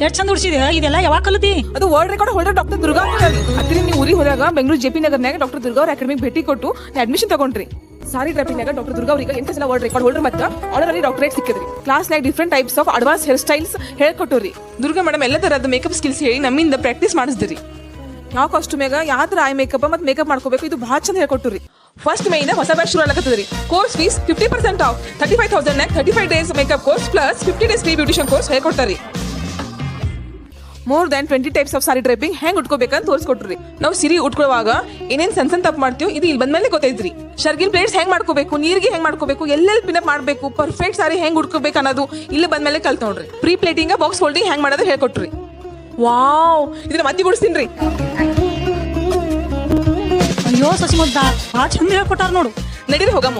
ಎಷ್ಟ್ ಚಂದ ಉಡ್ಸಿದೆ ಇದೆಲ್ಲ ಯಾವಾಗ ಕಲಿತಿ? ಅದು world record holder doctor Durga ಅಕ್ರಿ ನೀವು ಊರಿಗೆ ಹೋದಾಗ ಬೆಂಗಳೂರು ಜೆಪಿ ನಗರ್ನಾಗ ಡಾಕ್ಟರ್ ದುರ್ಗಾ ಅವ್ರ ಅಕಾಡೆಮಿಗೆ ಭೇಟಿ ಕೊಟ್ಟು ಅಡ್ಮಿಷನ್ ತಗೊಂಡ್ರಿ. ಸಾರಿ ಡ್ರಾಪಿಂಗ್ನಾಗ ಡಾಕ್ಟರ್ ದುರ್ಗಾ ಅವರಿಗೆ 8 ಸಲ ವರ್ಲ್ಡ್ ರೆಕಾರ್ಡ್ ಹೋಲ್ಡರ್ ಮತ್ತು ಆನರರಿ ಡಾಕ್ಟರೇಟ್ ಸಿಕ್ಕಿದ್ರಿ. ಕ್ಲಾಸ್ನಾಗ different types of advance hair styles ಹೇಳ್ಕೊಟ್ಟವ್ರಿ. ದುರ್ಗಾ ಮೇಡಮ್ ಎಲ್ಲ ತರಹದ ಮೇಕಪ್ ಸ್ಕಿಲ್ಸ್ ಹೇಳಿ ನಮ್ಮಿಂದ ಪ್ರಾಕ್ಟೀಸ್ ಮಾಡಿಸ್ದಿರಿ. ಯಾವ ಕಾಸ್ಟ್ಯೂಮ್ಯಾಗ ಯಾವ ತರ ಐ ಮೇಕಪ್ ಮತ್ತು ಮೇಕಪ್ ಮಾಡ್ಕೋಬೇಕು ಇದು ಭಾಳ ಚಂದ ಹೇಳ್ಕೊಟ್ಟವ್ರಿ. ಫಸ್ಟ್ ಮೇಯಿಂದ ಹೊಸ ಬ್ಯಾಚ್ ಶುರು ಆಗತ್ತದ್ರಿ. ಕೋರ್ಸ್ ಫೀಸ್ 50% ಆಫ್ 35,000 ನಾಗ 35 days makeup course plus 50 days free beautician course ಹೇಳ್ಕೊಡ್ತಾರಿ. ಮೋರ್ ದನ್ 20 ಟೈಪ್ಸ್ ಆಫ್ ಸಾರಿ ಡ್ರೈಪಿಂಗ್ ಹೆಂಗ್ ಉಟ್ಕೋಬೇಕಂತ ತೋರಿಸ್ಕೊಟ್ರಿ. ನಾವು ಸಿರಿ ಉಟ್ಕೊಳ್ಳುವಾಗ ಏನೇನ್ ಸಣ್ಣ ತಪ್ಪು ಮಾಡ್ತೀವಿ ಇದು ಇಲ್ಲಿ ಬಂದ್ಮೇಲೆ ಗೊತ್ತೈತ್ರಿ. ಶರ್ಗಿಲ್ ಪ್ಲೇಟ್ಸ್ ಹೆಂಗ್ ಮಾಡ್ಕೋಬೇಕು, ನೀರಿಗೆ ಹೆಂಗ್ ಮಾಡ್ಕೋಬೇಕು, ಎಲ್ಲೆಲ್ಲಿ ಪಿನಪ್ ಮಾಡ್ಬೇಕು, ಪರ್ಫೆಕ್ಟ್ ಸಾರಿ ಹೆಂಗ್ ಉಟ್ಕೋಬೇಕು ಅನ್ನೋದು ಇಲ್ಲಿ ಬಂದ್ಮೇಲೆ ಕಲ್ತ್ ನೋಡ್ರಿ. ಪ್ರೀ ಪ್ಲೇಟಿಂಗ್ ಬಾಕ್ಸ್ ಹೋಲ್ಡಿಂಗ್ ಹೆಂಗ್ ಮಾಡೋದು ಹೇಳ್ಕೊಟ್ರಿ. ವಾವ್, ಇದನ್ನ ಮತ್ತೆ ಗುಡಿಸ್ತೀನ್ರಿ. ಅಯ್ಯೋ ಸಸಿ ಮುದ್ದ ಭಾಳ ಚಂದ ಹೇಳ್ಕೊಟ್ಟಾರ ನೋಡು. ನಡೀರಿ ಹೋಗಮ್ಮ.